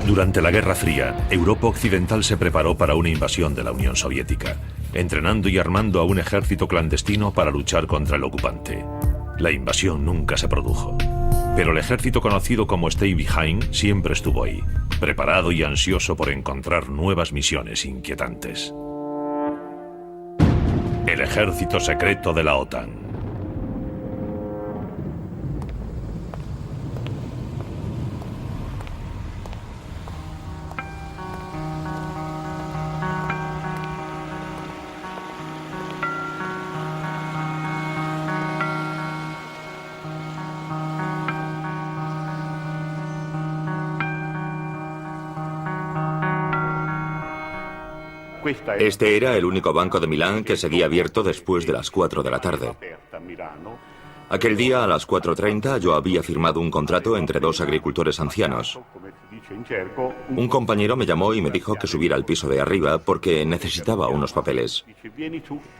Durante la Guerra Fría, Europa Occidental se preparó para una invasión de la Unión Soviética, entrenando y armando a un ejército clandestino para luchar contra el ocupante. La invasión nunca se produjo, pero el ejército conocido como Stay Behind siempre estuvo ahí, preparado y ansioso por encontrar nuevas misiones inquietantes. El ejército secreto de la OTAN. Este era el único banco de Milán que seguía abierto después de las 4 de la tarde. Aquel día, a las 4:30, yo había firmado un contrato entre dos agricultores ancianos. Un compañero me llamó y me dijo que subiera al piso de arriba porque necesitaba unos papeles.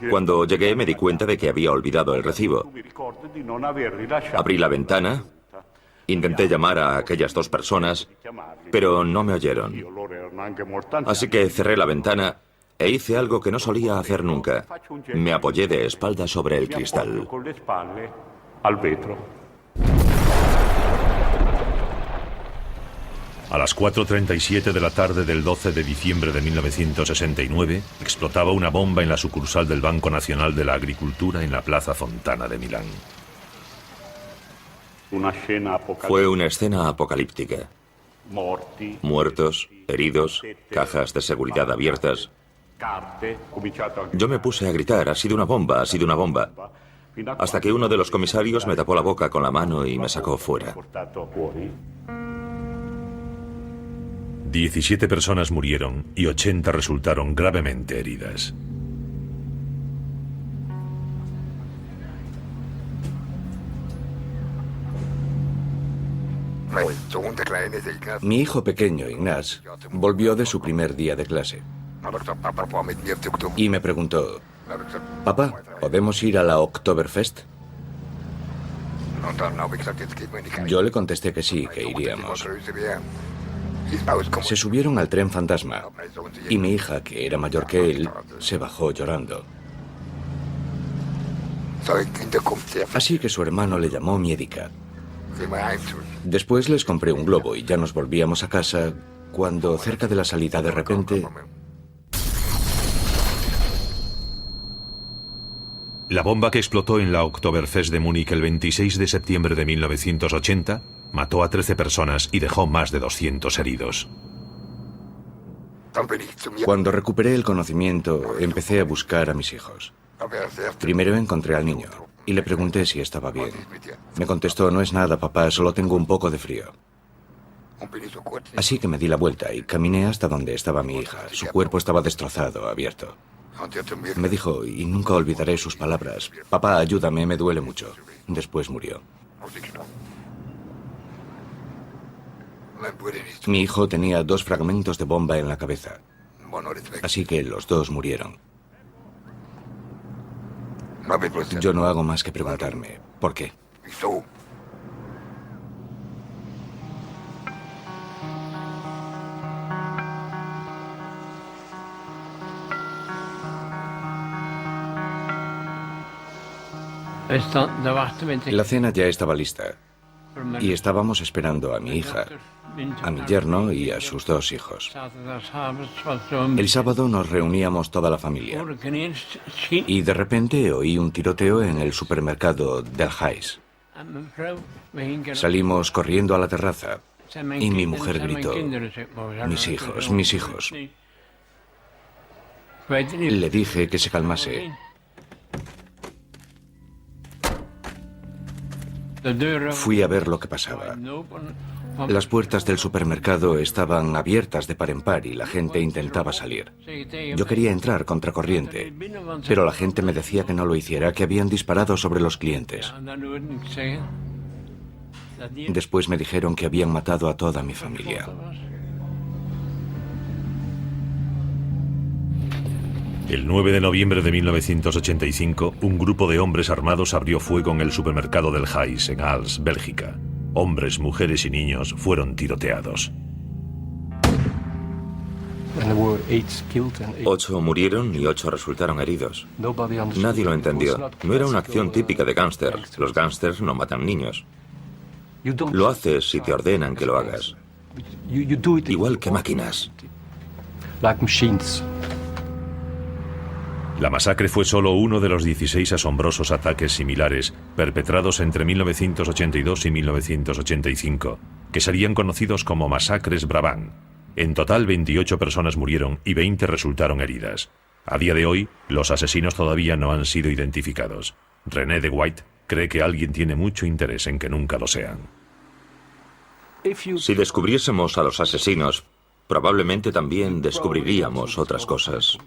Cuando llegué me di cuenta de que había olvidado el recibo. Abrí la ventana, intenté llamar a aquellas dos personas, pero no me oyeron. Así que cerré la ventana e hice algo que no solía hacer nunca. Me apoyé de espaldas sobre el cristal. A las 4:37 de la tarde del 12 de diciembre de 1969, explotaba una bomba en la sucursal del Banco Nacional de la Agricultura en la Plaza Fontana de Milán. Fue una escena apocalíptica. Muertos, heridos, cajas de seguridad abiertas. Yo me puse a gritar, ha sido una bomba, ha sido una bomba. Hasta que uno de los comisarios me tapó la boca con la mano y me sacó fuera. 17 personas murieron y 80 resultaron gravemente heridas. Mi hijo pequeño, Ignaz, volvió de su primer día de clase y me preguntó: «Papá, ¿podemos ir a la Oktoberfest?». Yo le contesté que sí, que iríamos. Se subieron al tren fantasma y mi hija, que era mayor que él, se bajó llorando. Así que su hermano le llamó miedica. Después les compré un globo y ya nos volvíamos a casa cuando, cerca de la salida, de repente... La bomba que explotó en la Oktoberfest de Múnich el 26 de septiembre de 1980 mató a 13 personas y dejó más de 200 heridos. Cuando recuperé el conocimiento, empecé a buscar a mis hijos. Primero encontré al niño y le pregunté si estaba bien. Me contestó: «No es nada, papá, solo tengo un poco de frío». Así que me di la vuelta y caminé hasta donde estaba mi hija. Su cuerpo estaba destrozado, abierto. Me dijo, y nunca olvidaré sus palabras: «Papá, ayúdame, me duele mucho». Después murió. Mi hijo tenía 2 fragmentos de bomba en la cabeza. Así que los 2 murieron. Yo no hago más que preguntarme, ¿por qué? La cena ya estaba lista y estábamos esperando a mi hija, a mi yerno y a sus 2 hijos. El sábado nos reuníamos toda la familia y de repente oí un tiroteo en el supermercado del Heis. Salimos corriendo a la terraza y mi mujer gritó: «Mis hijos, mis hijos». Le dije que se calmase. Fui a ver lo que pasaba. Las puertas del supermercado estaban abiertas de par en par y la gente intentaba salir. Yo quería entrar contracorriente, pero la gente me decía que no lo hiciera, que habían disparado sobre los clientes. Después me dijeron que habían matado a toda mi familia. El 9 de noviembre de 1985, un grupo de hombres armados abrió fuego en el supermercado del Heis, en Aalst, Bélgica. Hombres, mujeres y niños fueron tiroteados. 8 murieron y 8 resultaron heridos. Nadie lo entendió. No era una acción típica de gángster. Los gángsters no matan niños. Lo haces si te ordenan que lo hagas. Igual que máquinas. La masacre fue solo uno de los 16 asombrosos ataques similares perpetrados entre 1982 y 1985, que serían conocidos como masacres Brabant. En total, 28 personas murieron y 20 resultaron heridas. A día de hoy, los asesinos todavía no han sido identificados. René de White cree que alguien tiene mucho interés en que nunca lo sean. Si descubriésemos a los asesinos, probablemente también descubriríamos otras cosas.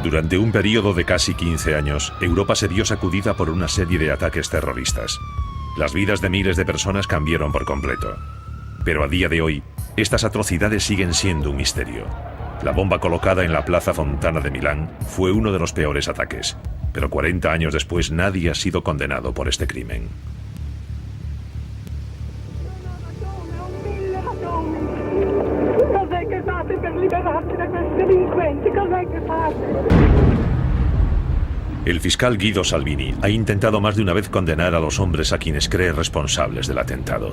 Durante un periodo de casi 15 años, Europa se vio sacudida por una serie de ataques terroristas. Las vidas de miles de personas cambiaron por completo. Pero a día de hoy, estas atrocidades siguen siendo un misterio. La bomba colocada en la Plaza Fontana de Milán fue uno de los peores ataques, pero 40 años después nadie ha sido condenado por este crimen. El fiscal Guido Salvini ha intentado más de una vez condenar a los hombres a quienes cree responsables del atentado.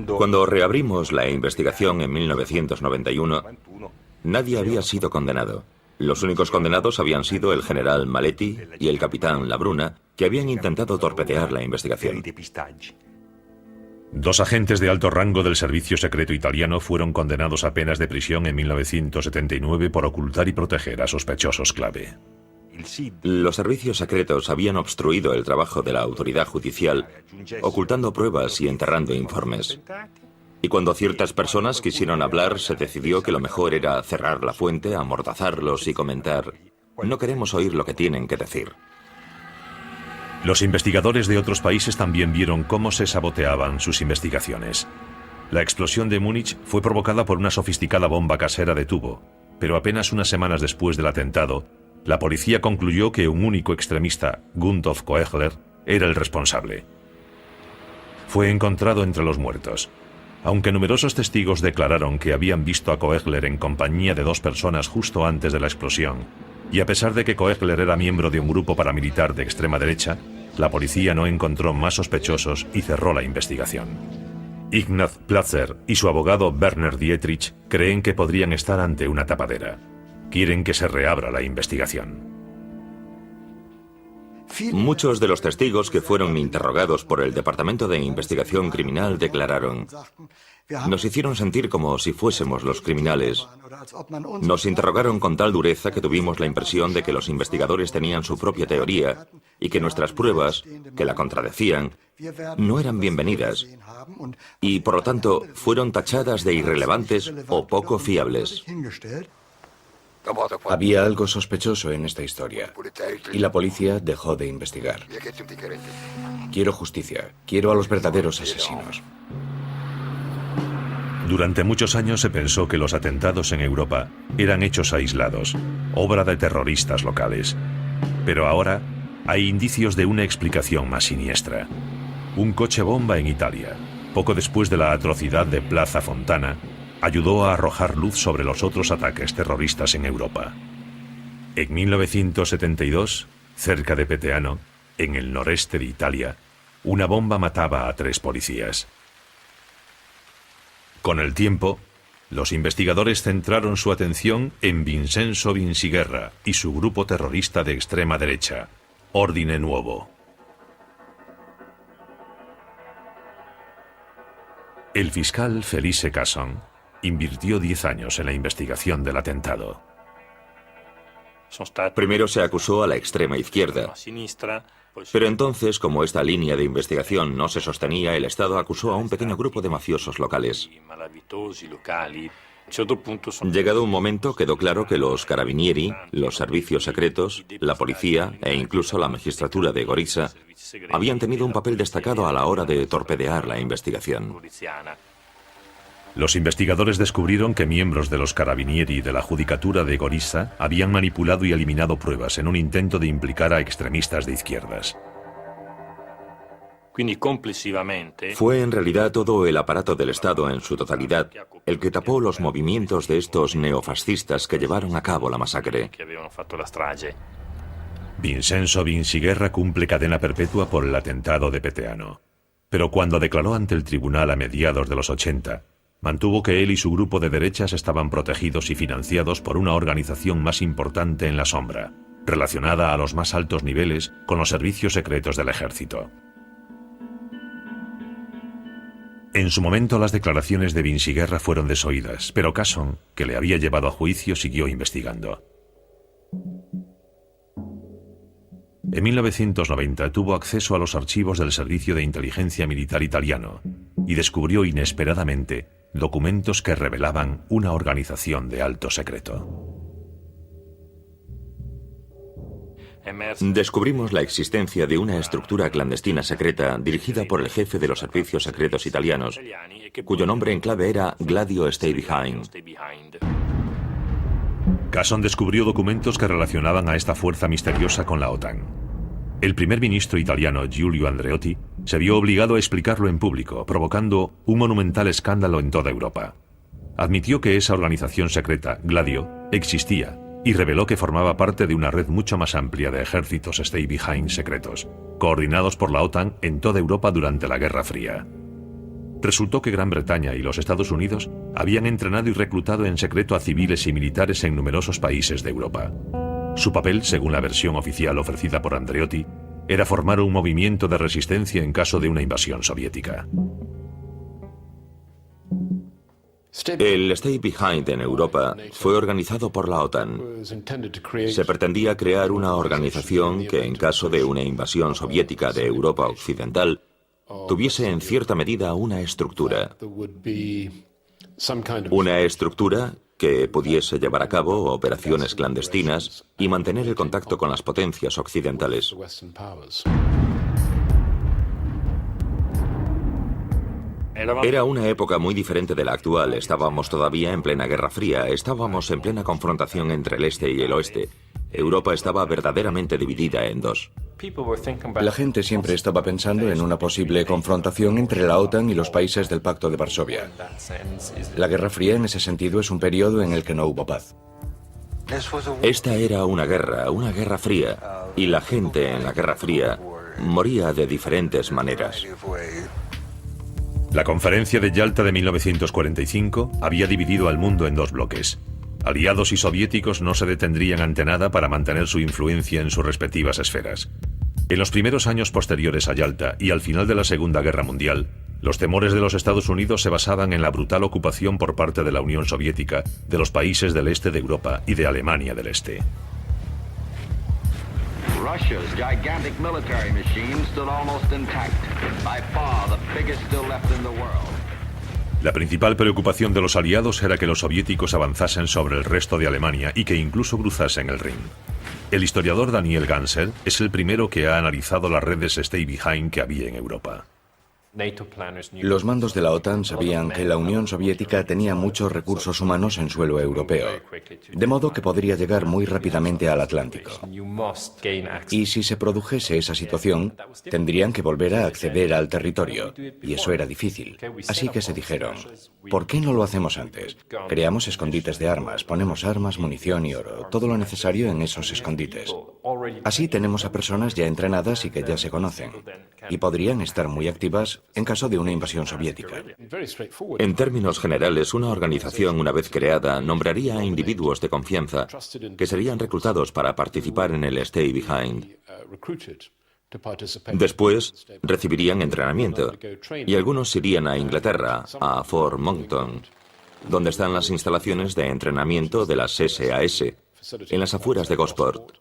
Cuando reabrimos la investigación en 1991, nadie había sido condenado. Los únicos condenados habían sido el general Maletti y el capitán Labruna, que habían intentado torpedear la investigación. 2 agentes de alto rango del servicio secreto italiano fueron condenados a penas de prisión en 1979 por ocultar y proteger a sospechosos clave. Los servicios secretos habían obstruido el trabajo de la autoridad judicial, ocultando pruebas y enterrando informes. Y cuando ciertas personas quisieron hablar, se decidió que lo mejor era cerrar la fuente, amordazarlos y comentar: no queremos oír lo que tienen que decir. Los investigadores de otros países también vieron cómo se saboteaban sus investigaciones. La explosión de Múnich fue provocada por una sofisticada bomba casera de tubo, pero apenas unas semanas después del atentado, la policía concluyó que un único extremista, Gundolf Koechler, era el responsable. Fue encontrado entre los muertos. Aunque numerosos testigos declararon que habían visto a Koechler en compañía de 2 personas justo antes de la explosión, y a pesar de que Koechler era miembro de un grupo paramilitar de extrema derecha, la policía no encontró más sospechosos y cerró la investigación. Ignaz Platzer y su abogado Werner Dietrich creen que podrían estar ante una tapadera. Quieren que se reabra la investigación. Muchos de los testigos que fueron interrogados por el Departamento de Investigación Criminal declararon: nos hicieron sentir como si fuésemos los criminales. Nos interrogaron con tal dureza que tuvimos la impresión de que los investigadores tenían su propia teoría y que nuestras pruebas, que la contradecían, no eran bienvenidas y, por lo tanto, fueron tachadas de irrelevantes o poco fiables. Había algo sospechoso en esta historia y la policía dejó de investigar. Quiero justicia. Quiero a los verdaderos asesinos. Durante muchos años se pensó que los atentados en Europa eran hechos aislados, obra de terroristas locales. Pero ahora hay indicios de una explicación más siniestra. Un coche bomba en Italia, poco después de la atrocidad de Plaza Fontana, ayudó a arrojar luz sobre los otros ataques terroristas en Europa. En 1972, cerca de Peteano, en el noreste de Italia, una bomba mataba a 3 policías. Con el tiempo, los investigadores centraron su atención en Vincenzo Vinciguerra y su grupo terrorista de extrema derecha, Ordine Nuovo. El fiscal Felice Casson invirtió 10 años en la investigación del atentado. Primero se acusó a la extrema izquierda, pero entonces, como esta línea de investigación no se sostenía, el Estado acusó a un pequeño grupo de mafiosos locales. Llegado un momento, quedó claro que los carabinieri, los servicios secretos, la policía e incluso la magistratura de Gorica habían tenido un papel destacado a la hora de torpedear la investigación. Los investigadores descubrieron que miembros de los carabinieri y de la judicatura de Gorica habían manipulado y eliminado pruebas en un intento de implicar a extremistas de izquierdas. Fue en realidad todo el aparato del Estado en su totalidad el que tapó los movimientos de estos neofascistas que llevaron a cabo la masacre. Vincenzo Vinciguerra cumple cadena perpetua por el atentado de Peteano. Pero cuando declaró ante el tribunal a mediados de los 80, mantuvo que él y su grupo de derechas estaban protegidos y financiados por una organización más importante en la sombra, relacionada a los más altos niveles con los servicios secretos del ejército. En su momento las declaraciones de Vinciguerra fueron desoídas, pero Casson, que le había llevado a juicio, siguió investigando. En 1990 tuvo acceso a los archivos del Servicio de Inteligencia Militar italiano y descubrió inesperadamente documentos que revelaban una organización de alto secreto. Descubrimos la existencia de una estructura clandestina secreta dirigida por el jefe de los servicios secretos italianos, cuyo nombre en clave era Gladio Stay Behind. Casson descubrió documentos que relacionaban a esta fuerza misteriosa con la OTAN. El primer ministro italiano Giulio Andreotti se vio obligado a explicarlo en público, provocando un monumental escándalo en toda Europa. Admitió que esa organización secreta, Gladio, existía y reveló que formaba parte de una red mucho más amplia de ejércitos Stay Behind secretos, coordinados por la OTAN en toda Europa durante la Guerra Fría. Resultó que Gran Bretaña y los Estados Unidos habían entrenado y reclutado en secreto a civiles y militares en numerosos países de Europa. Su papel, según la versión oficial ofrecida por Andreotti, era formar un movimiento de resistencia en caso de una invasión soviética. El Stay Behind en Europa fue organizado por la OTAN. Se pretendía crear una organización que, en caso de una invasión soviética de Europa Occidental, tuviese en cierta medida una estructura. Una estructura que pudiese llevar a cabo operaciones clandestinas y mantener el contacto con las potencias occidentales. Era una época muy diferente de la actual. Estábamos todavía en plena Guerra Fría, estábamos en plena confrontación entre el este y el oeste. Europa estaba verdaderamente dividida en dos. La gente siempre estaba pensando en una posible confrontación entre la OTAN y los países del Pacto de Varsovia. La Guerra Fría en ese sentido es un periodo en el que no hubo paz. Esta era una guerra fría, y la gente en la Guerra Fría moría de diferentes maneras. La Conferencia de Yalta de 1945 había dividido al mundo en dos bloques. Aliados y soviéticos no se detendrían ante nada para mantener su influencia en sus respectivas esferas. En los primeros años posteriores a Yalta y al final de la Segunda Guerra Mundial, los temores de los Estados Unidos se basaban en la brutal ocupación por parte de la Unión Soviética de los países del este de Europa y de Alemania del Este. Russia's gigantic military machine stood almost intact, by far the biggest still left in the world. La principal preocupación de los aliados era que los soviéticos avanzasen sobre el resto de Alemania y que incluso cruzasen el Rin. El historiador Daniel Ganser es el primero que ha analizado las redes Stay Behind que había en Europa. Los mandos de la OTAN sabían que la Unión Soviética tenía muchos recursos humanos en suelo europeo, de modo que podría llegar muy rápidamente al Atlántico. Y si se produjese esa situación, tendrían que volver a acceder al territorio, y eso era difícil. Así que se dijeron, ¿por qué no lo hacemos antes? Creamos escondites de armas, ponemos armas, munición y oro, todo lo necesario en esos escondites. Así tenemos a personas ya entrenadas y que ya se conocen, y podrían estar muy activas en caso de una invasión soviética. En términos generales, una organización, una vez creada, nombraría a individuos de confianza que serían reclutados para participar en el Stay Behind. Después, recibirían entrenamiento, y algunos irían a Inglaterra, a Fort Monckton, donde están las instalaciones de entrenamiento de las SAS, en las afueras de Gosport.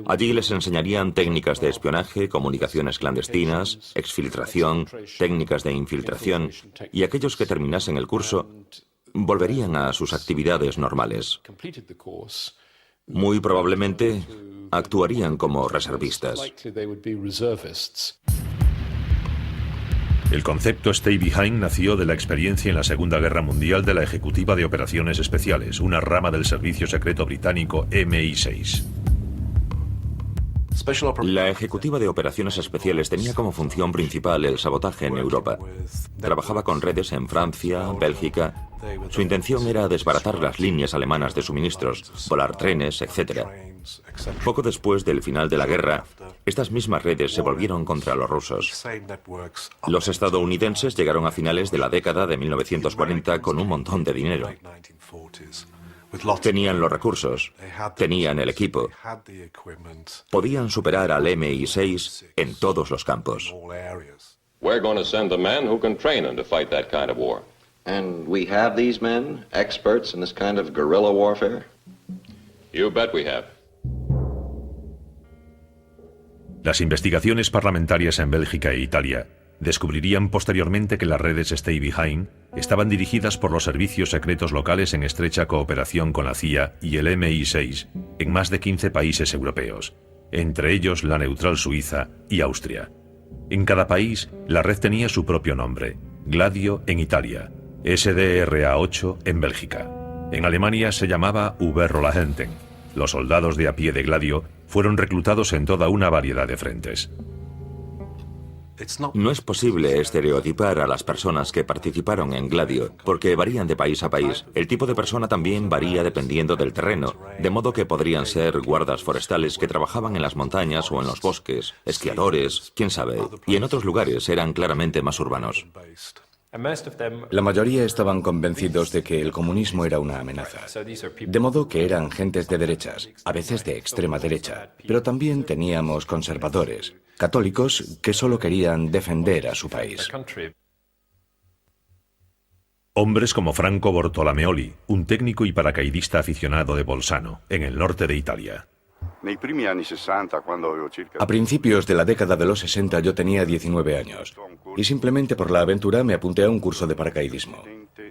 Allí les enseñarían técnicas de espionaje, comunicaciones clandestinas, exfiltración, técnicas de infiltración, y aquellos que terminasen el curso volverían a sus actividades normales. Muy probablemente actuarían como reservistas. El concepto Stay Behind nació de la experiencia en la Segunda Guerra Mundial de la Ejecutiva de Operaciones Especiales, una rama del Servicio Secreto Británico MI6. La ejecutiva de operaciones especiales tenía como función principal el sabotaje en Europa. Trabajaba con redes en Francia, Bélgica. Su intención era desbaratar las líneas alemanas de suministros, volar trenes, etc. Poco después del final de la guerra, estas mismas redes se volvieron contra los rusos. Los estadounidenses llegaron a finales de la década de 1940 con un montón de dinero. Tenían los recursos, tenían el equipo, podían superar al MI6 en todos los campos. We're going to send the men who can train them to fight that kind of war. And we have these men, experts in this kind of guerrilla warfare? You bet we have. Las investigaciones parlamentarias en Bélgica e Italia descubrirían posteriormente que las redes Stay Behind estaban dirigidas por los servicios secretos locales en estrecha cooperación con la CIA y el MI6 en más de 15 países europeos, entre ellos la neutral Suiza y Austria. En cada país, la red tenía su propio nombre: Gladio en Italia, SDRA8 en Bélgica. En Alemania se llamaba Überrollagenten. Los soldados de a pie de Gladio fueron reclutados en toda una variedad de frentes. No es posible estereotipar a las personas que participaron en Gladio, porque varían de país a país. El tipo de persona también varía dependiendo del terreno, de modo que podrían ser guardas forestales que trabajaban en las montañas o en los bosques, esquiadores, quién sabe, y en otros lugares eran claramente más urbanos. La mayoría estaban convencidos de que el comunismo era una amenaza, de modo que eran gentes de derechas, a veces de extrema derecha, pero también teníamos conservadores, católicos que solo querían defender a su país. Hombres como Franco Bortolomeoli, un técnico y paracaidista aficionado de Bolzano, en el norte de Italia. A principios de la década de los 60 yo tenía 19 años y simplemente por la aventura me apunté a un curso de paracaidismo.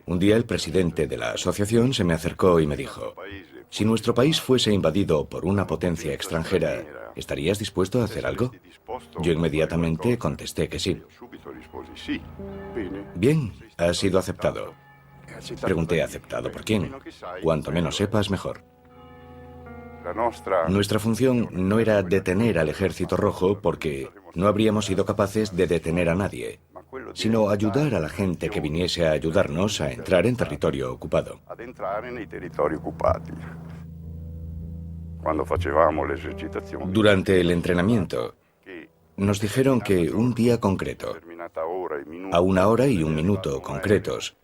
Un día el presidente de la asociación se me acercó y me dijo: si nuestro país fuese invadido por una potencia extranjera, ¿estarías dispuesto a hacer algo? Yo inmediatamente contesté que sí. Bien, has sido aceptado. Pregunté: ¿aceptado por quién? Cuanto menos sepas, mejor. Nuestra función no era detener al Ejército Rojo porque no habríamos sido capaces de detener a nadie, sino ayudar a la gente que viniese a ayudarnos a entrar en territorio ocupado. Durante el entrenamiento, nos dijeron que un día concreto, a 1 hora y 1 minuto concretos,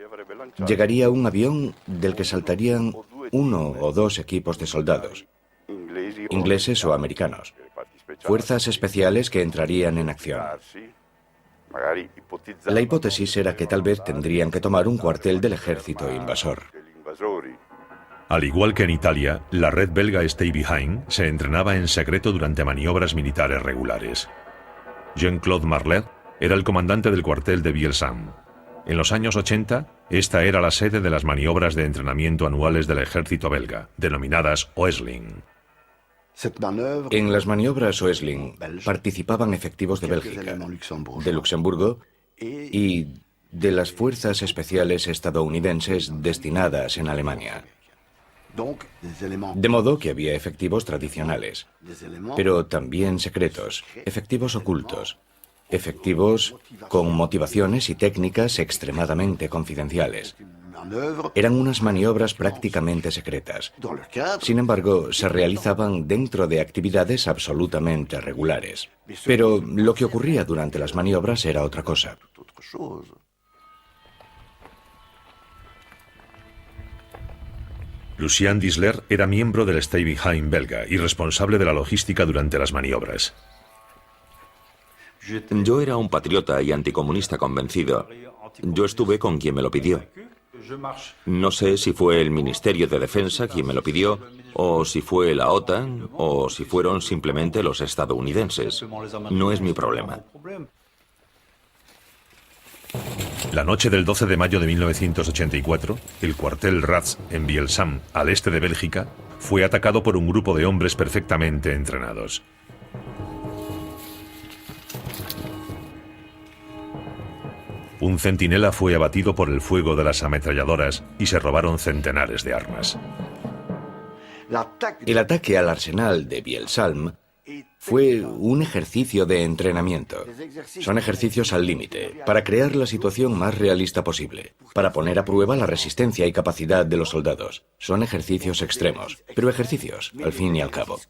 llegaría un avión del que saltarían 1 o 2 equipos de soldados, ingleses o americanos, fuerzas especiales que entrarían en acción. La hipótesis era que tal vez tendrían que tomar un cuartel del ejército invasor. Al igual que en Italia, la red belga Stay Behind se entrenaba en secreto durante maniobras militares regulares. Jean-Claude Marlet era el comandante del cuartel de Bielsam. En los años 80, esta era la sede de las maniobras de entrenamiento anuales del ejército belga, denominadas Oesling. En las maniobras Oesling participaban efectivos de Bélgica, de Luxemburgo y de las fuerzas especiales estadounidenses destinadas en Alemania. De modo que había efectivos tradicionales, pero también secretos, efectivos ocultos, efectivos con motivaciones y técnicas extremadamente confidenciales. Eran unas maniobras prácticamente secretas. Sin embargo, se realizaban dentro de actividades absolutamente regulares. Pero lo que ocurría durante las maniobras era otra cosa. Lucien Disler era miembro del Stay Behind belga y responsable de la logística durante las maniobras. Yo era un patriota y anticomunista convencido. Yo estuve con quien me lo pidió. No sé si fue el Ministerio de Defensa quien me lo pidió, o si fue la OTAN, o si fueron simplemente los estadounidenses. No es mi problema. La noche del 12 de mayo de 1984, el cuartel Ratz en Bielsam, al este de Bélgica, fue atacado por un grupo de hombres perfectamente entrenados. Un centinela fue abatido por el fuego de las ametralladoras y se robaron centenares de armas. El ataque al arsenal de Bielsam Fue un ejercicio de entrenamiento. Son ejercicios al límite, para crear la situación más realista posible, para poner a prueba la resistencia y capacidad de los soldados. Son ejercicios extremos, pero ejercicios, al fin y al cabo.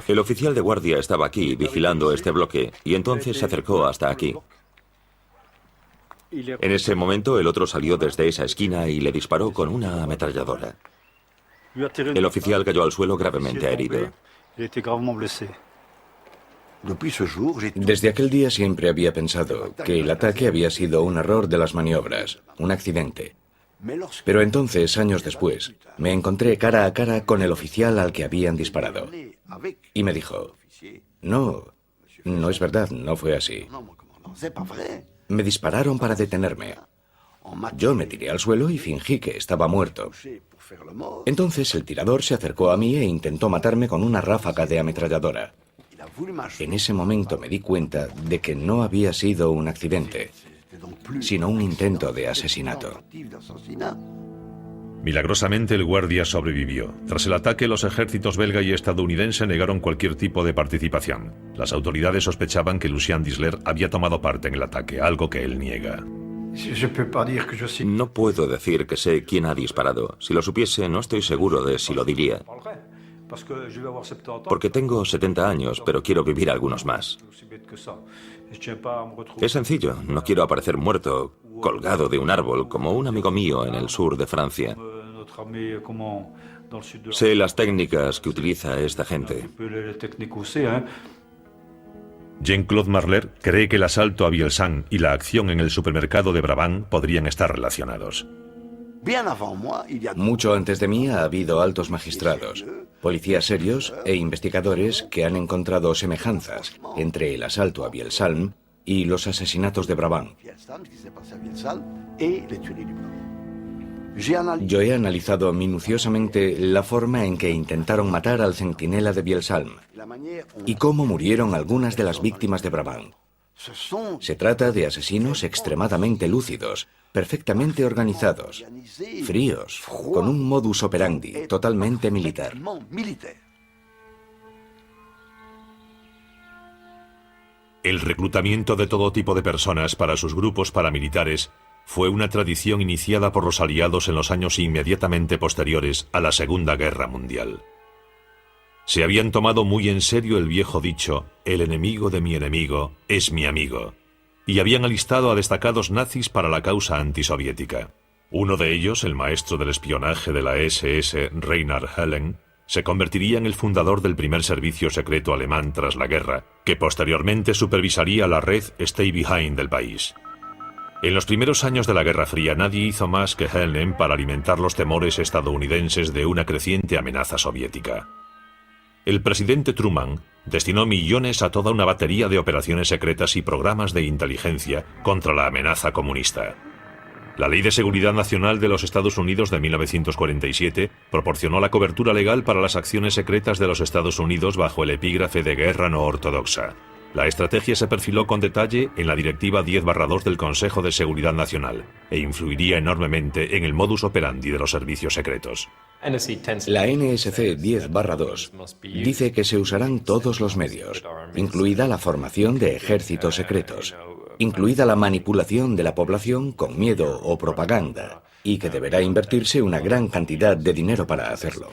El oficial de guardia estaba aquí, vigilando este bloque, y entonces se acercó hasta aquí. En ese momento, el otro salió desde esa esquina y le disparó con una ametralladora. El oficial cayó al suelo gravemente herido. Desde aquel día siempre había pensado que el ataque había sido un error de las maniobras, un accidente. Pero entonces, años después, me encontré cara a cara con el oficial al que habían disparado. Y me dijo, no es verdad, no fue así. Me dispararon para detenerme. Yo me tiré al suelo y fingí que estaba muerto. Entonces el tirador se acercó a mí e intentó matarme con una ráfaga de ametralladora. En ese momento me di cuenta de que no había sido un accidente, sino un intento de asesinato. Milagrosamente el guardia sobrevivió. Tras el ataque, los ejércitos belga y estadounidense negaron cualquier tipo de participación. Las autoridades sospechaban que Lucien Disler había tomado parte en el ataque, algo que él niega. No puedo decir que sé quién ha disparado. Si lo supiese, no estoy seguro de si lo diría. Porque tengo 70 años, pero quiero vivir algunos más. Es sencillo, no quiero aparecer muerto, colgado de un árbol, como un amigo mío en el sur de Francia. Sé las técnicas que utiliza esta gente. Jean-Claude Marler cree que el asalto a Vielsalm y la acción en el supermercado de Brabant podrían estar relacionados. Mucho antes de mí ha habido altos magistrados, policías serios e investigadores que han encontrado semejanzas entre el asalto a Vielsalm y los asesinatos de Brabant. Yo he analizado minuciosamente la forma en que intentaron matar al centinela de Vielsalm y cómo murieron algunas de las víctimas de Brabant. Se trata de asesinos extremadamente lúcidos, perfectamente organizados, fríos, con un modus operandi totalmente militar. El reclutamiento de todo tipo de personas para sus grupos paramilitares fue una tradición iniciada por los aliados en los años inmediatamente posteriores a la Segunda Guerra Mundial. Se habían tomado muy en serio el viejo dicho, el enemigo de mi enemigo es mi amigo, y habían alistado a destacados nazis para la causa antisoviética. Uno de ellos, el maestro del espionaje de la SS, Reinhard Hellen, se convertiría en el fundador del primer servicio secreto alemán tras la guerra, que posteriormente supervisaría la red Stay Behind del país. En los primeros años de la Guerra Fría nadie hizo más que Hellen para alimentar los temores estadounidenses de una creciente amenaza soviética. El presidente Truman destinó millones a toda una batería de operaciones secretas y programas de inteligencia contra la amenaza comunista. La Ley de Seguridad Nacional de los Estados Unidos de 1947 proporcionó la cobertura legal para las acciones secretas de los Estados Unidos bajo el epígrafe de guerra no ortodoxa. La estrategia se perfiló con detalle en la Directiva 10/2 del Consejo de Seguridad Nacional e influiría enormemente en el modus operandi de los servicios secretos. La NSC 10/2 dice que se usarán todos los medios, incluida la formación de ejércitos secretos, incluida la manipulación de la población con miedo o propaganda, y que deberá invertirse una gran cantidad de dinero para hacerlo.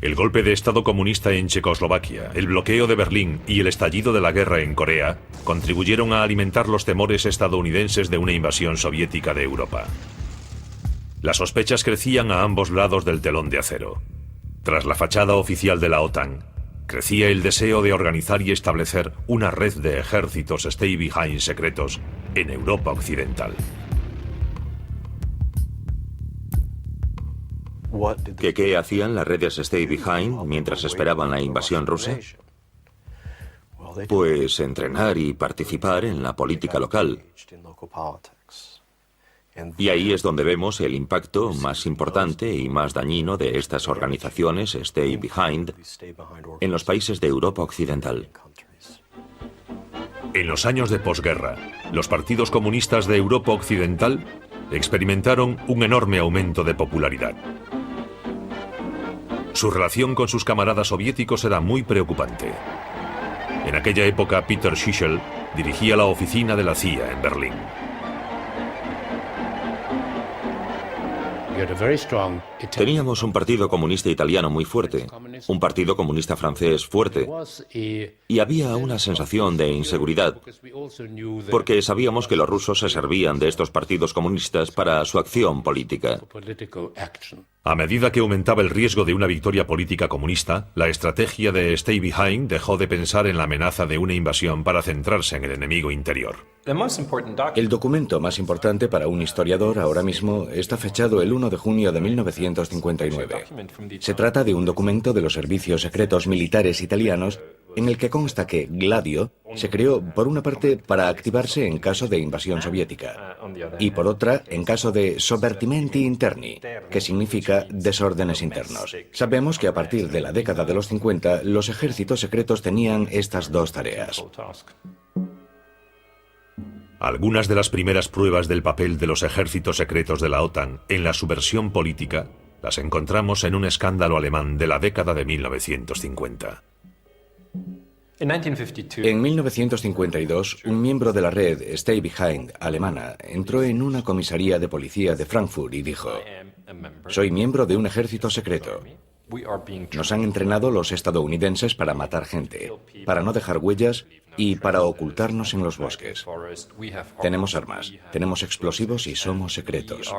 El golpe de Estado comunista en Checoslovaquia, el bloqueo de Berlín y el estallido de la guerra en Corea contribuyeron a alimentar los temores estadounidenses de una invasión soviética de Europa. Las sospechas crecían a ambos lados del telón de acero. Tras la fachada oficial de la OTAN, crecía el deseo de organizar y establecer una red de ejércitos Stay Behind secretos en Europa Occidental. ¿Qué hacían las redes Stay Behind mientras esperaban la invasión rusa? Pues entrenar y participar en la política local. Y ahí es donde vemos el impacto más importante y más dañino de estas organizaciones Stay Behind en los países de Europa Occidental. En los años de posguerra, los partidos comunistas de Europa Occidental experimentaron un enorme aumento de popularidad. Su relación con sus camaradas soviéticos era muy preocupante. En aquella época, Peter Schischel dirigía la oficina de la CIA en Berlín. Teníamos un partido comunista italiano muy fuerte, un partido comunista francés fuerte, y había una sensación de inseguridad, porque sabíamos que los rusos se servían de estos partidos comunistas para su acción política. A medida que aumentaba el riesgo de una victoria política comunista, la estrategia de Stay Behind dejó de pensar en la amenaza de una invasión para centrarse en el enemigo interior. El documento más importante para un historiador ahora mismo está fechado el 1 de junio de 1959. Se trata de un documento de los servicios secretos militares italianos en el que consta que Gladio se creó, por una parte, para activarse en caso de invasión soviética y, por otra, en caso de sovvertimenti interni, que significa desórdenes internos. Sabemos que a partir de la década de los 50, los ejércitos secretos tenían estas dos tareas. Algunas de las primeras pruebas del papel de los ejércitos secretos de la OTAN en la subversión política las encontramos en un escándalo alemán de la década de 1950. En 1952, un miembro de la red Stay Behind alemana entró en una comisaría de policía de Frankfurt y dijo: «Soy miembro de un ejército secreto. Nos han entrenado los estadounidenses para matar gente, para no dejar huellas y para ocultarnos en los bosques. Tenemos armas, tenemos explosivos y somos secretos».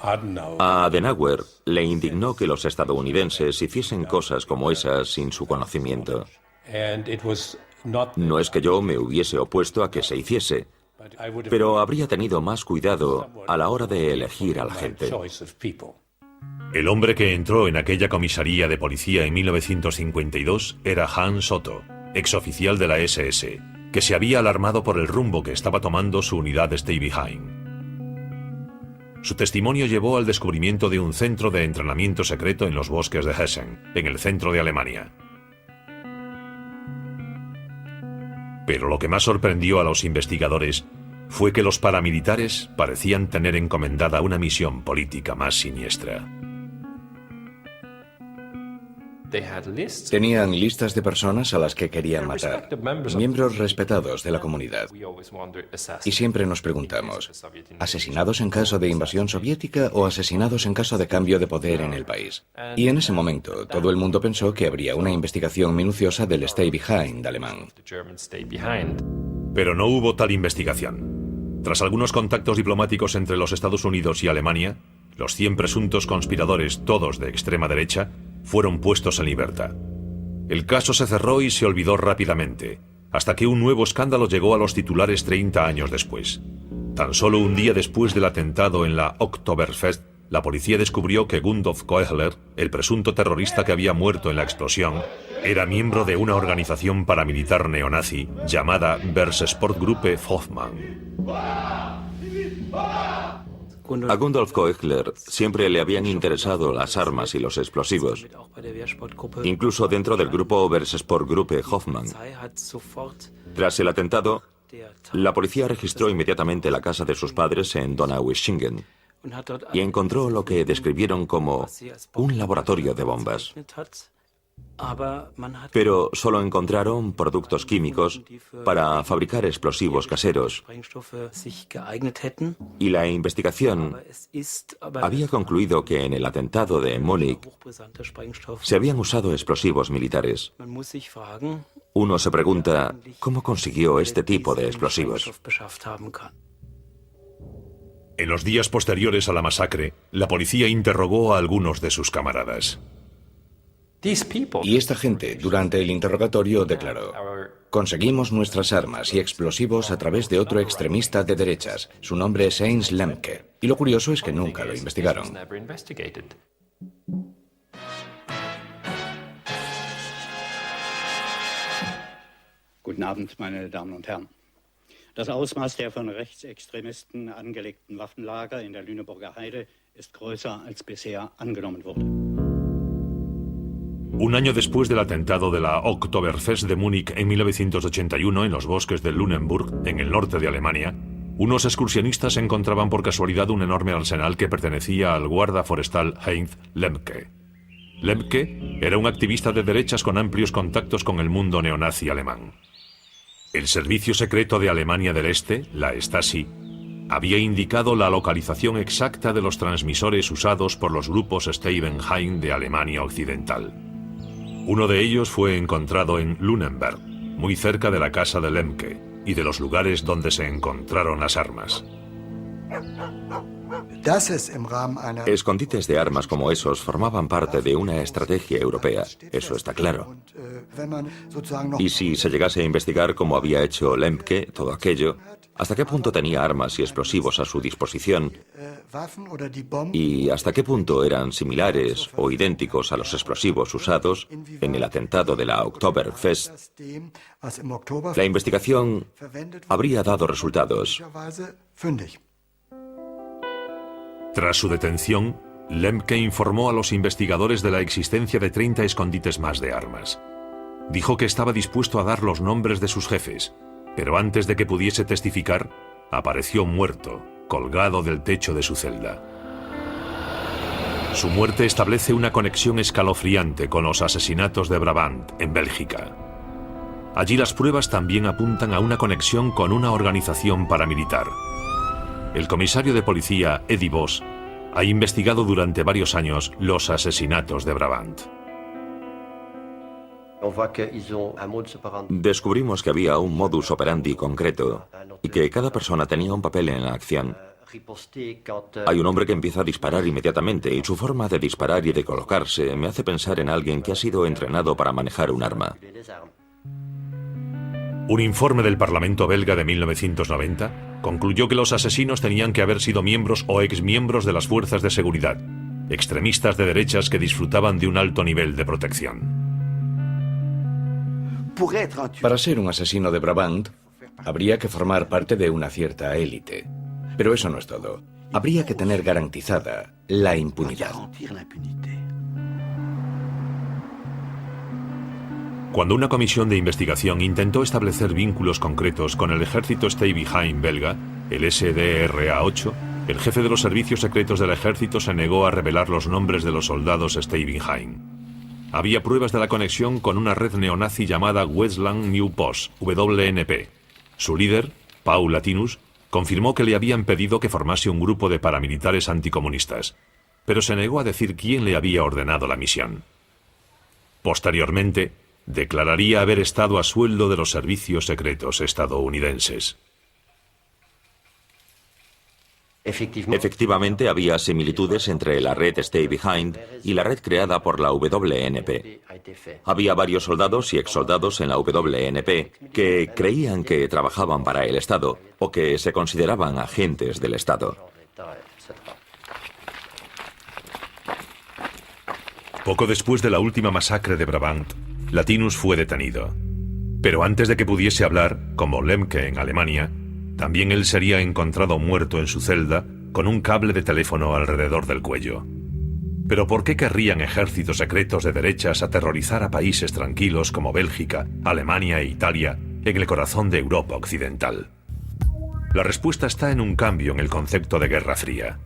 A Adenauer le indignó que los estadounidenses hiciesen cosas como esas sin su conocimiento. No es que yo me hubiese opuesto a que se hiciese, pero habría tenido más cuidado a la hora de elegir a la gente. El hombre que entró en aquella comisaría de policía en 1952 era Hans Otto, exoficial de la SS, que se había alarmado por el rumbo que estaba tomando su unidad Stay Behind. Su testimonio llevó al descubrimiento de un centro de entrenamiento secreto en los bosques de Hessen, en el centro de Alemania. Pero lo que más sorprendió a los investigadores fue que los paramilitares parecían tener encomendada una misión política más siniestra. Tenían listas de personas a las que querían matar, miembros respetados de la comunidad. Y siempre nos preguntamos, ¿asesinados en caso de invasión soviética o asesinados en caso de cambio de poder en el país? Y en ese momento, todo el mundo pensó que habría una investigación minuciosa del Stay Behind alemán. Pero no hubo tal investigación. Tras algunos contactos diplomáticos entre los Estados Unidos y Alemania, los 100 presuntos conspiradores, todos de extrema derecha, fueron puestos en libertad. El caso se cerró y se olvidó rápidamente, hasta que un nuevo escándalo llegó a los titulares 30 años después. Tan solo un día después del atentado en la Oktoberfest, la policía descubrió que Gundolf Koechler, el presunto terrorista que había muerto en la explosión, era miembro de una organización paramilitar neonazi llamada Bergsportgruppe Hoffmann. A Gundolf Koechler siempre le habían interesado las armas y los explosivos, incluso dentro del grupo Bergsportgruppe Hoffmann. Tras el atentado, la policía registró inmediatamente la casa de sus padres en Donaueschingen y encontró lo que describieron como un laboratorio de bombas. Pero solo encontraron productos químicos para fabricar explosivos caseros. Y la investigación había concluido que en el atentado de Múnich se habían usado explosivos militares. Uno se pregunta, ¿cómo consiguió este tipo de explosivos? En los días posteriores a la masacre, la policía interrogó a algunos de sus camaradas. Y esta gente, durante el interrogatorio, declaró: «Conseguimos nuestras armas y explosivos a través de otro extremista de derechas. Su nombre es Heinz Lemke». Y lo curioso es que nunca lo investigaron. Guten Abend, meine Damen und Herren. Das Ausmaß der von Rechtsextremisten angelegten Waffenlager in der Lüneburger Heide ist größer als bisher angenommen wurde. Un año después del atentado de la Oktoberfest de Múnich en 1981 en los bosques de Lüneburg, en el norte de Alemania, Unos excursionistas encontraban por casualidad un enorme arsenal que pertenecía al guarda forestal Heinz Lemke. Lemke era un activista de derechas con amplios contactos con el mundo neonazi alemán. El Servicio Secreto de Alemania del Este, la Stasi, había indicado la localización exacta de los transmisores usados por los grupos Steibenheim de Alemania Occidental. Uno de ellos fue encontrado en Lüneburg, muy cerca de la casa de Lemke y de los lugares donde se encontraron las armas. Escondites de armas como esos formaban parte de una estrategia europea, eso está claro. Y si se llegase a investigar cómo había hecho Lemke todo aquello, ¿hasta qué punto tenía armas y explosivos a su disposición? ¿Y hasta qué punto eran similares o idénticos a los explosivos usados en el atentado de la Oktoberfest? La investigación habría dado resultados. Tras su detención, Lemke informó a los investigadores de la existencia de 30 escondites más de armas. Dijo que estaba dispuesto a dar los nombres de sus jefes, pero antes de que pudiese testificar, apareció muerto, colgado del techo de su celda. Su muerte establece una conexión escalofriante con los asesinatos de Brabant, en Bélgica. Allí las pruebas también apuntan a una conexión con una organización paramilitar. El comisario de policía, Eddie Vos, ha investigado durante varios años los asesinatos de Brabant. Descubrimos que había un modus operandi concreto y que cada persona tenía un papel en la acción. Hay un hombre que empieza a disparar inmediatamente y su forma de disparar y de colocarse me hace pensar en alguien que ha sido entrenado para manejar un arma. Un informe del Parlamento belga de 1990 concluyó que los asesinos tenían que haber sido miembros o exmiembros de las fuerzas de seguridad, extremistas de derechas que disfrutaban de un alto nivel de protección. Para ser un asesino de Brabant, habría que formar parte de una cierta élite. Pero eso no es todo. Habría que tener garantizada la impunidad. Cuando una comisión de investigación intentó establecer vínculos concretos con el ejército Steibenheim belga, el SDRA-8, el jefe de los servicios secretos del ejército se negó a revelar los nombres de los soldados Steibenheim. Había pruebas de la conexión con una red neonazi llamada Westland New Post, WNP. Su líder, Paul Latinus, confirmó que le habían pedido que formase un grupo de paramilitares anticomunistas, pero se negó a decir quién le había ordenado la misión. Posteriormente, declararía haber estado a sueldo de los servicios secretos estadounidenses. Efectivamente, había similitudes entre la red Steibenheim y la red creada por la WNP. Había varios soldados y exsoldados en la WNP que creían que trabajaban para el Estado o que se consideraban agentes del Estado. Poco después de la última masacre de Brabant, Latinus fue detenido. Pero antes de que pudiese hablar, como Lemke en Alemania, también él sería encontrado muerto en su celda con un cable de teléfono alrededor del cuello. ¿Pero por qué querrían ejércitos secretos de derechas aterrorizar a países tranquilos como Bélgica, Alemania e Italia en el corazón de Europa Occidental? La respuesta está en un cambio en el concepto de Guerra Fría.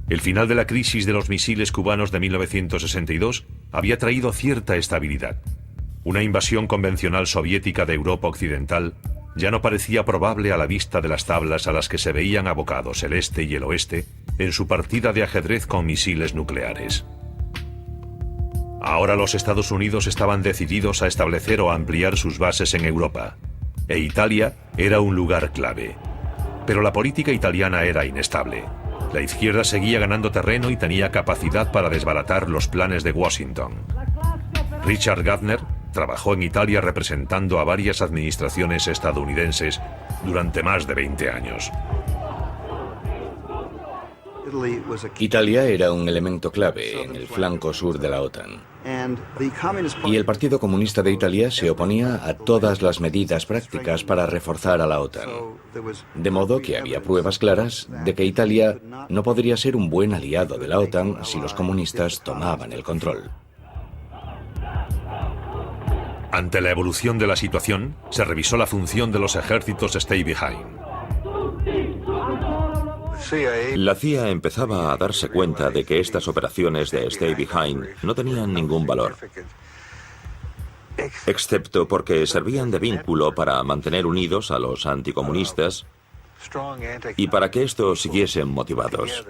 El final de la crisis de los misiles cubanos de 1962 había traído cierta estabilidad. Una invasión convencional soviética de Europa Occidental ya no parecía probable a la vista de las tablas a las que se veían abocados el este y el oeste en su partida de ajedrez con misiles nucleares. Ahora los Estados Unidos estaban decididos a establecer o ampliar sus bases en Europa, e Italia era un lugar clave. Pero la política italiana era inestable. La izquierda seguía ganando terreno y tenía capacidad para desbaratar los planes de Washington. Richard Gardner trabajó en Italia representando a varias administraciones estadounidenses durante más de 20 años. Italia era un elemento clave en el flanco sur de la OTAN. Y el Partido Comunista de Italia se oponía a todas las medidas prácticas para reforzar a la OTAN. De modo que había pruebas claras de que Italia no podría ser un buen aliado de la OTAN si los comunistas tomaban el control. Ante la evolución de la situación, se revisó la función de los ejércitos Steibenheim. La CIA empezaba a darse cuenta de que estas operaciones de Stay Behind no tenían ningún valor, excepto porque servían de vínculo para mantener unidos a los anticomunistas y para que estos siguiesen motivados.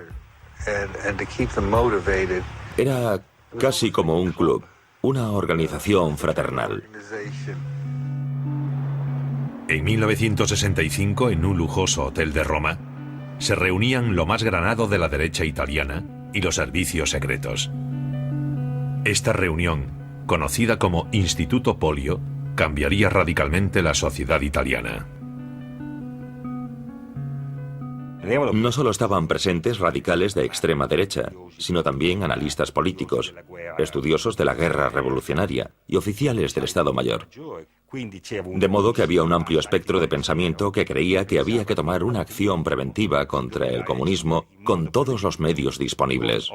Era casi como un club, una organización fraternal. En 1965, en un lujoso hotel de Roma, se reunían lo más granado de la derecha italiana y los servicios secretos. Esta reunión, conocida como Instituto Polio, cambiaría radicalmente la sociedad italiana. No solo estaban presentes radicales de extrema derecha, sino también analistas políticos, estudiosos de la guerra revolucionaria y oficiales del Estado Mayor. De modo que había un amplio espectro de pensamiento que creía que había que tomar una acción preventiva contra el comunismo con todos los medios disponibles.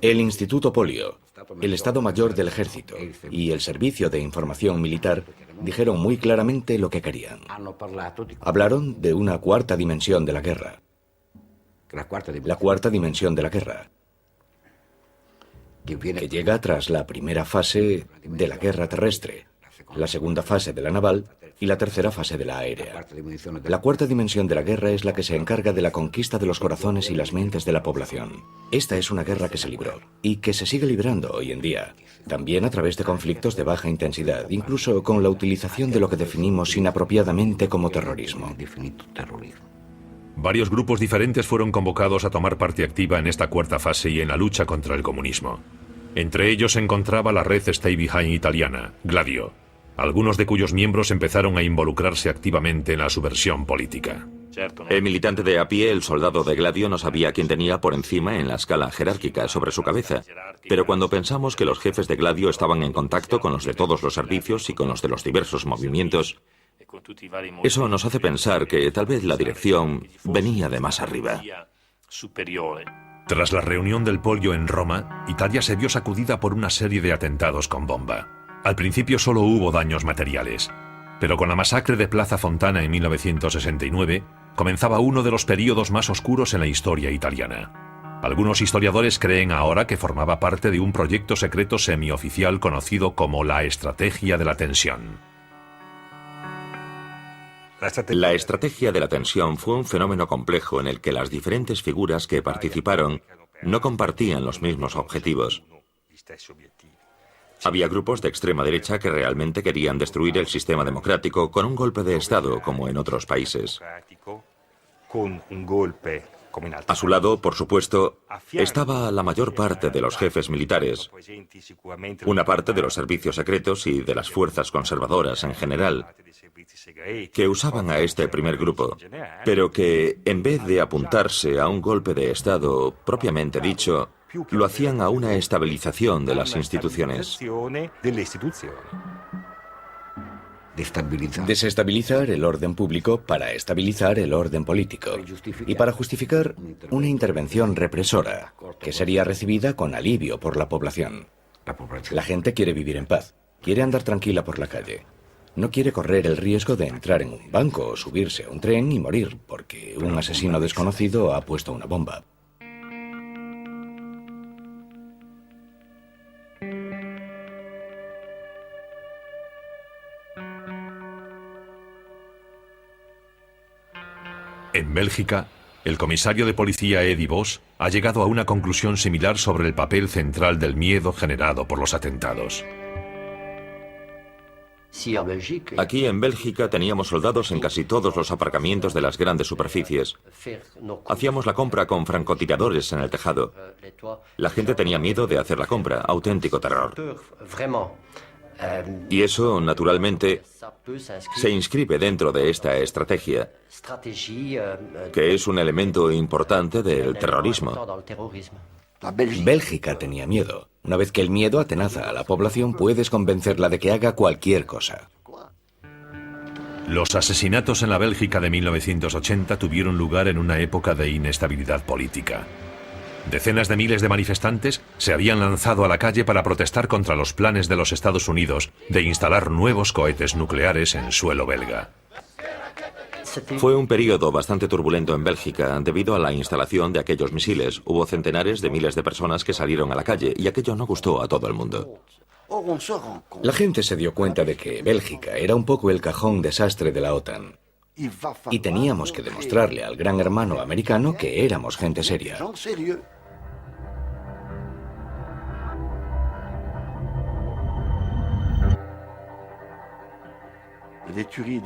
El Instituto Polio, el Estado Mayor del Ejército y el Servicio de Información Militar dijeron muy claramente lo que querían. Hablaron de una cuarta dimensión de la guerra. La cuarta dimensión de la guerra, que llega tras la primera fase de la guerra terrestre, la segunda fase de la naval y la tercera fase de la aérea. La cuarta dimensión de la guerra es la que se encarga de la conquista de los corazones y las mentes de la población. Esta es una guerra que se libró y que se sigue librando hoy en día, también a través de conflictos de baja intensidad, incluso con la utilización de lo que definimos inapropiadamente como terrorismo. Varios grupos diferentes fueron convocados a tomar parte activa en esta cuarta fase y en la lucha contra el comunismo. Entre ellos se encontraba la red Stay Behind italiana, Gladio, algunos de cuyos miembros empezaron a involucrarse activamente en la subversión política. El militante de a pie, el soldado de Gladio, no sabía quién tenía por encima en la escala jerárquica sobre su cabeza. Pero cuando pensamos que los jefes de Gladio estaban en contacto con los de todos los servicios y con los de los diversos movimientos, eso nos hace pensar que tal vez la dirección venía de más arriba. Tras la reunión del Polio en Roma, Italia se vio sacudida por una serie de atentados con bomba. Al principio solo hubo daños materiales, pero con la masacre de Plaza Fontana en 1969 comenzaba uno de los períodos más oscuros en la historia italiana. Algunos historiadores creen ahora que formaba parte de un proyecto secreto semioficial conocido como la Estrategia de la Tensión. La estrategia de la tensión fue un fenómeno complejo en el que las diferentes figuras que participaron no compartían los mismos objetivos. Había grupos de extrema derecha que realmente querían destruir el sistema democrático con un golpe de Estado, como en otros países. A su lado, por supuesto, estaba la mayor parte de los jefes militares, una parte de los servicios secretos y de las fuerzas conservadoras en general, que usaban a este primer grupo, pero que, en vez de apuntarse a un golpe de Estado propiamente dicho, lo hacían a una estabilización de las instituciones. Desestabilizar el orden público para estabilizar el orden político y para justificar una intervención represora que sería recibida con alivio por la población. La gente quiere vivir en paz, quiere andar tranquila por la calle. No quiere correr el riesgo de entrar en un banco o subirse a un tren y morir porque un asesino desconocido ha puesto una bomba. En Bélgica, el comisario de policía Eddie Vos ha llegado a una conclusión similar sobre el papel central del miedo generado por los atentados. Aquí en Bélgica teníamos soldados en casi todos los aparcamientos de las grandes superficies. Hacíamos la compra con francotiradores en el tejado. La gente tenía miedo de hacer la compra, auténtico terror. Y eso, naturalmente, se inscribe dentro de esta estrategia, que es un elemento importante del terrorismo. Bélgica tenía miedo. Una vez que el miedo atenaza a la población, puedes convencerla de que haga cualquier cosa. Los asesinatos en la Bélgica de 1980 tuvieron lugar en una época de inestabilidad política. Decenas de miles de manifestantes se habían lanzado a la calle para protestar contra los planes de los Estados Unidos de instalar nuevos cohetes nucleares en suelo belga. Fue un periodo bastante turbulento en Bélgica debido a la instalación de aquellos misiles. Hubo centenares de miles de personas que salieron a la calle y aquello no gustó a todo el mundo. La gente se dio cuenta de que Bélgica era un poco el cajón desastre de la OTAN. Y teníamos que demostrarle al gran hermano americano que éramos gente seria.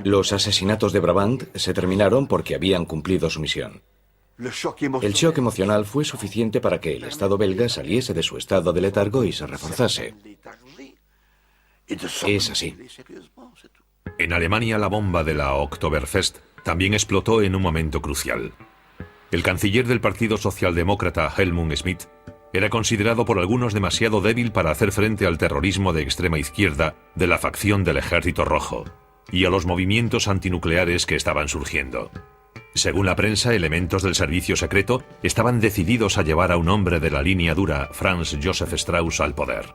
Los asesinatos de Brabant se terminaron porque habían cumplido su misión. El shock emocional fue suficiente para que el Estado belga saliese de su estado de letargo y se reforzase. Es así. En Alemania, la bomba de la Oktoberfest también explotó en un momento crucial. El canciller del Partido Socialdemócrata, Helmut Schmidt, era considerado por algunos demasiado débil para hacer frente al terrorismo de extrema izquierda de la facción del Ejército Rojo y a los movimientos antinucleares que estaban surgiendo. Según la prensa, elementos del servicio secreto estaban decididos a llevar a un hombre de la línea dura, Franz Josef Strauss, al poder.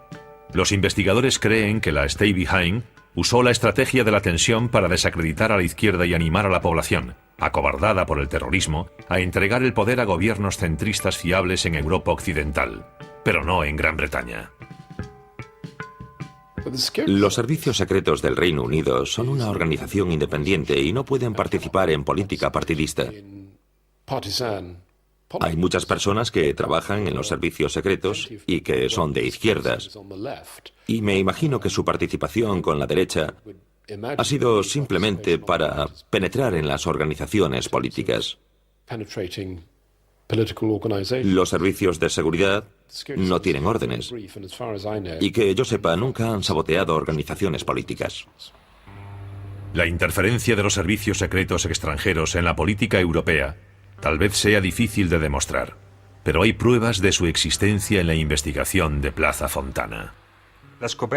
Los investigadores creen que la Stay Behind usó la estrategia de la tensión para desacreditar a la izquierda y animar a la población, acobardada por el terrorismo, a entregar el poder a gobiernos centristas fiables en Europa Occidental, pero no en Gran Bretaña. Los servicios secretos del Reino Unido son una organización independiente y no pueden participar en política partidista. Hay muchas personas que trabajan en los servicios secretos y que son de izquierdas. Y me imagino que su participación con la derecha ha sido simplemente para penetrar en las organizaciones políticas. Los servicios de seguridad no tienen órdenes y que yo sepa nunca han saboteado organizaciones políticas. La interferencia de los servicios secretos extranjeros en la política europea tal vez sea difícil de demostrar, pero hay pruebas de su existencia en la investigación de Plaza Fontana.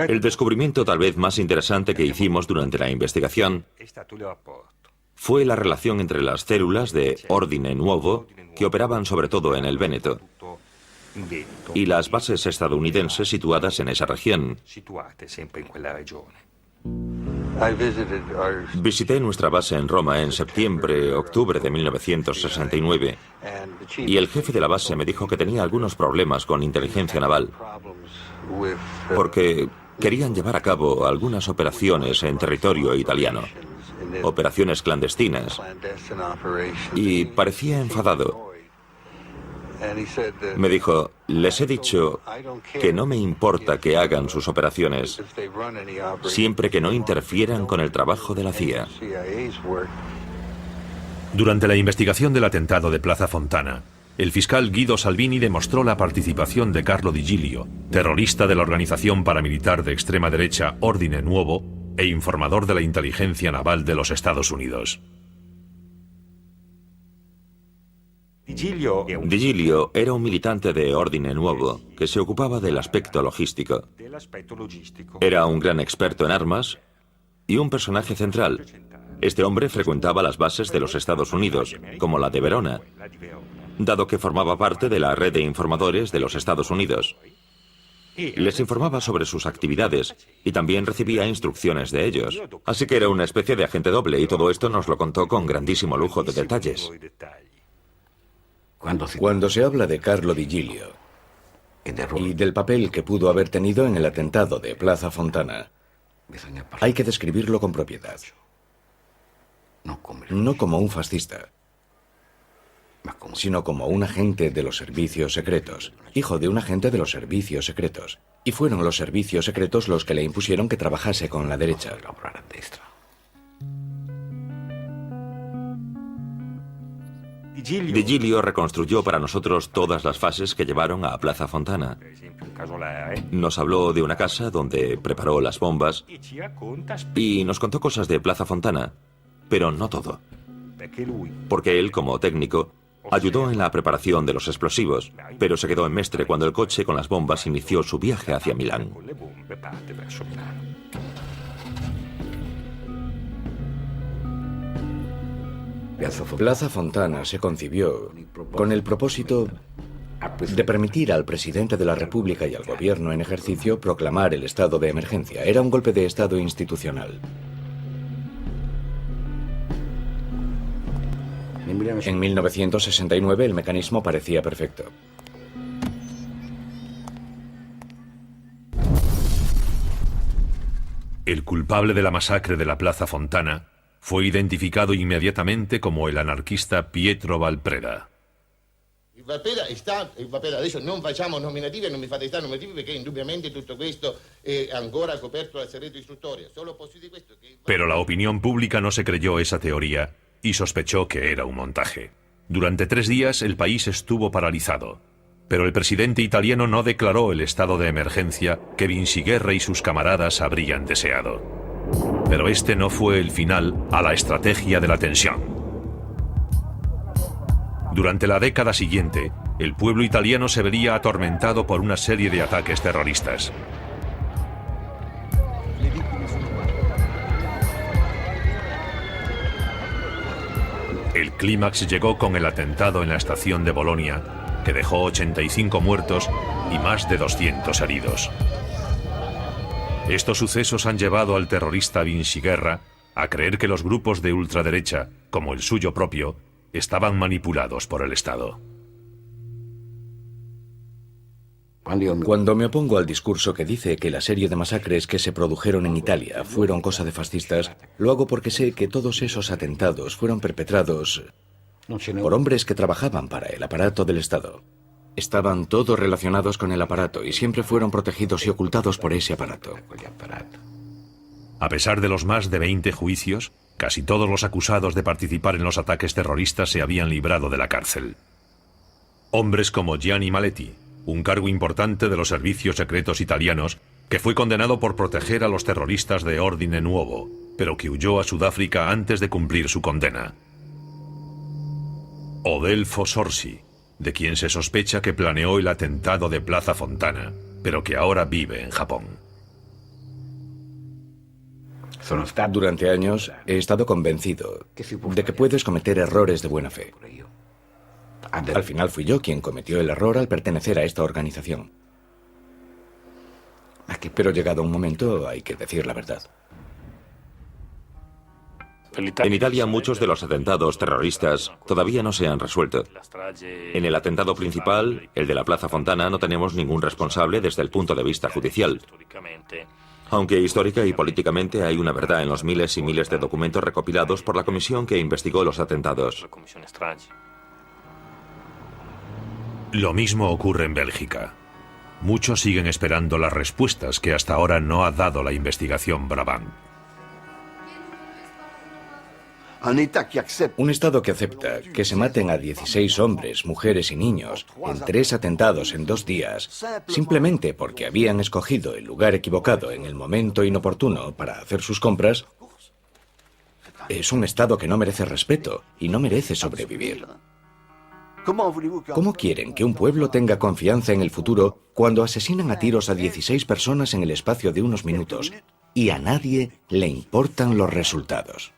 El descubrimiento tal vez más interesante que hicimos durante la investigación fue la relación entre las células de Ordine Nuovo, que operaban sobre todo en el Véneto, y las bases estadounidenses situadas en esa región. Visité nuestra base en Roma en septiembre-octubre de 1969 y el jefe de la base me dijo que tenía algunos problemas con inteligencia naval porque querían llevar a cabo algunas operaciones en territorio italiano, operaciones clandestinas, y parecía enfadado. Me dijo, les he dicho que no me importa que hagan sus operaciones, siempre que no interfieran con el trabajo de la CIA. Durante la investigación del atentado de Plaza Fontana, el fiscal Guido Salvini demostró la participación de Carlo Di Giglio, terrorista de la organización paramilitar de extrema derecha Ordine Nuovo e informador de la inteligencia naval de los Estados Unidos. Di Giglio era un militante de Ordine Nuovo que se ocupaba del aspecto logístico. Era un gran experto en armas y un personaje central. Este hombre frecuentaba las bases de los Estados Unidos, como la de Verona, dado que formaba parte de la red de informadores de los Estados Unidos. Les informaba sobre sus actividades y también recibía instrucciones de ellos. Así que era una especie de agente doble y todo esto nos lo contó con grandísimo lujo de detalles. Cuando se habla de Carlo Di Giglio y del papel que pudo haber tenido en el atentado de Plaza Fontana, hay que describirlo con propiedad. No como un fascista, sino como un agente de los servicios secretos, hijo de un agente de los servicios secretos. Y fueron los servicios secretos los que le impusieron que trabajase con la derecha. Di Giglio reconstruyó para nosotros todas las fases que llevaron a Plaza Fontana. Nos habló de una casa donde preparó las bombas y nos contó cosas de Plaza Fontana, pero no todo. Porque él, como técnico, ayudó en la preparación de los explosivos, pero se quedó en Mestre cuando el coche con las bombas inició su viaje hacia Milán. Plaza Fontana se concibió con el propósito de permitir al presidente de la República y al gobierno en ejercicio proclamar el estado de emergencia. Era un golpe de estado institucional. En 1969 el mecanismo parecía perfecto. El culpable de la masacre de la Plaza Fontana fue identificado inmediatamente como el anarquista Pietro Valpreda. Adesso non facciamo nominativi e non mi fate stare nominativi perché indubbiamente tutto questo è ancora coperto dal segreto istruttorio. Solo posso dire questo che... Pero la opinión pública no se creyó esa teoría y sospechó que era un montaje. Durante 3 días el país estuvo paralizado, pero el presidente italiano no declaró el estado de emergencia que Vinci Guerra y sus camaradas habrían deseado. Pero este no fue el final a la estrategia de la tensión. Durante la década siguiente, el pueblo italiano se vería atormentado por una serie de ataques terroristas. El clímax llegó con el atentado en la estación de Bolonia, que dejó 85 muertos y más de 200 heridos. Estos sucesos han llevado al terrorista Vinci Guerra a creer que los grupos de ultraderecha, como el suyo propio, estaban manipulados por el Estado. Cuando me opongo al discurso que dice que la serie de masacres que se produjeron en Italia fueron cosa de fascistas, lo hago porque sé que todos esos atentados fueron perpetrados por hombres que trabajaban para el aparato del Estado. Estaban todos relacionados con el aparato y siempre fueron protegidos y ocultados por ese aparato. A pesar de los más de 20 juicios, casi todos los acusados de participar en los ataques terroristas se habían librado de la cárcel. Hombres como Gianni Maletti, un cargo importante de los servicios secretos italianos, que fue condenado por proteger a los terroristas de Ordine Nuovo, pero que huyó a Sudáfrica antes de cumplir su condena. Odelfo Sorsi, de quien se sospecha que planeó el atentado de Plaza Fontana, pero que ahora vive en Japón. Durante años he estado convencido de que puedes cometer errores de buena fe. Al final fui yo quien cometió el error al pertenecer a esta organización. Pero llegado un momento hay que decir la verdad. En Italia muchos de los atentados terroristas todavía no se han resuelto. En el atentado principal, el de la Plaza Fontana, no tenemos ningún responsable desde el punto de vista judicial. Aunque histórica y políticamente hay una verdad en los miles y miles de documentos recopilados por la comisión que investigó los atentados. Lo mismo ocurre en Bélgica. Muchos siguen esperando las respuestas que hasta ahora no ha dado la investigación Brabant. Un Estado que acepta que se maten a 16 hombres, mujeres y niños en 3 atentados en 2 días, simplemente porque habían escogido el lugar equivocado en el momento inoportuno para hacer sus compras, es un Estado que no merece respeto y no merece sobrevivir. ¿Cómo quieren que un pueblo tenga confianza en el futuro cuando asesinan a tiros a 16 personas en el espacio de unos minutos y a nadie le importan los resultados?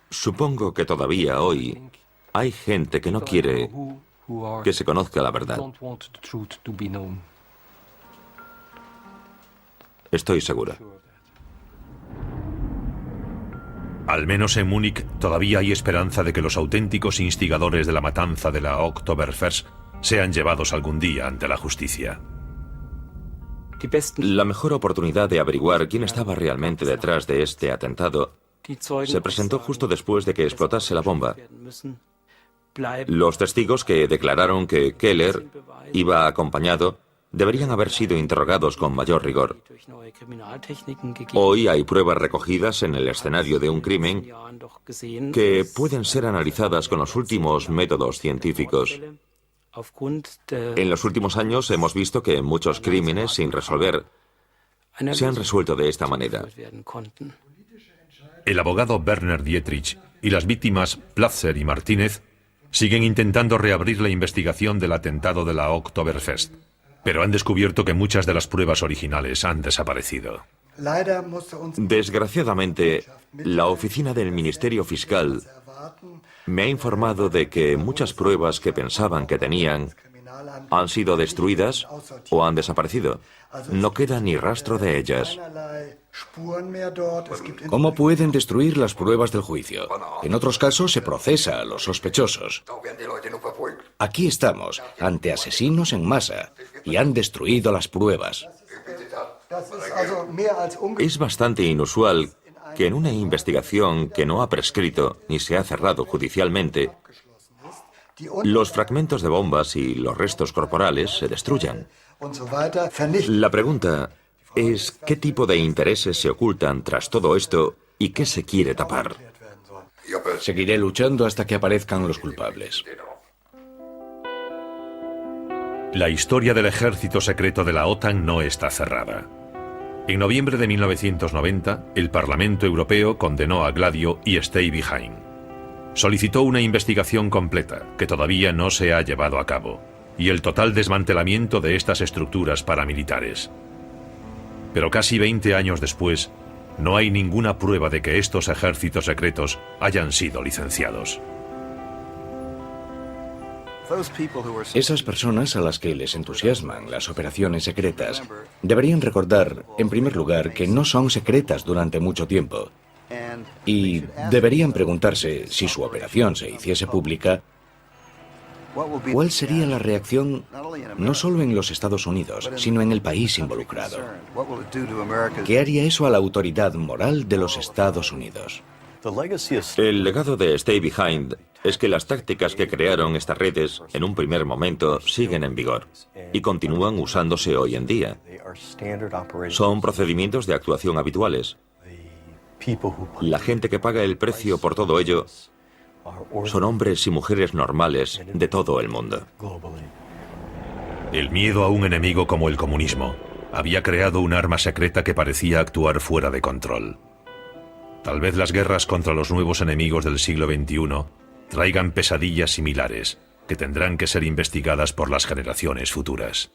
Supongo que todavía hoy hay gente que no quiere que se conozca la verdad. Estoy segura. Al menos en Múnich todavía hay esperanza de que los auténticos instigadores de la matanza de la Oktoberfest sean llevados algún día ante la justicia. La mejor oportunidad de averiguar quién estaba realmente detrás de este atentado se presentó justo después de que explotase la bomba. Los testigos que declararon que Keller iba acompañado deberían haber sido interrogados con mayor rigor. Hoy hay pruebas recogidas en el escenario de un crimen que pueden ser analizadas con los últimos métodos científicos. En los últimos años hemos visto que muchos crímenes sin resolver se han resuelto de esta manera. El abogado Werner Dietrich y las víctimas Platzer y Martínez siguen intentando reabrir la investigación del atentado de la Oktoberfest, pero han descubierto que muchas de las pruebas originales han desaparecido. Desgraciadamente, la oficina del Ministerio Fiscal me ha informado de que muchas pruebas que pensaban que tenían Han sido destruidas o han desaparecido. No queda ni rastro de ellas. ¿Cómo pueden destruir las pruebas del juicio? En otros casos se procesa a los sospechosos. Aquí estamos, ante asesinos en masa, y han destruido las pruebas. Es bastante inusual que en una investigación que no ha prescrito ni se ha cerrado judicialmente, los fragmentos de bombas y los restos corporales se destruyan. La pregunta es qué tipo de intereses se ocultan tras todo esto y qué se quiere tapar. Seguiré luchando hasta que aparezcan los culpables. La historia del ejército secreto de la OTAN no está cerrada. En noviembre de 1990, el Parlamento Europeo condenó a Gladio y Stay Behind. Solicitó una investigación completa, que todavía no se ha llevado a cabo, y el total desmantelamiento de estas estructuras paramilitares. Pero casi 20 años después, no hay ninguna prueba de que estos ejércitos secretos hayan sido licenciados. Esas personas a las que les entusiasman las operaciones secretas deberían recordar, en primer lugar, que no son secretas durante mucho tiempo. Y deberían preguntarse, si su operación se hiciese pública, ¿cuál sería la reacción no solo en los Estados Unidos, sino en el país involucrado? ¿Qué haría eso a la autoridad moral de los Estados Unidos? El legado de Stay Behind es que las tácticas que crearon estas redes en un primer momento siguen en vigor y continúan usándose hoy en día. Son procedimientos de actuación habituales. La gente que paga el precio por todo ello son hombres y mujeres normales de todo el mundo. El miedo a un enemigo como el comunismo había creado un arma secreta que parecía actuar fuera de control. Tal vez las guerras contra los nuevos enemigos del siglo XXI traigan pesadillas similares que tendrán que ser investigadas por las generaciones futuras.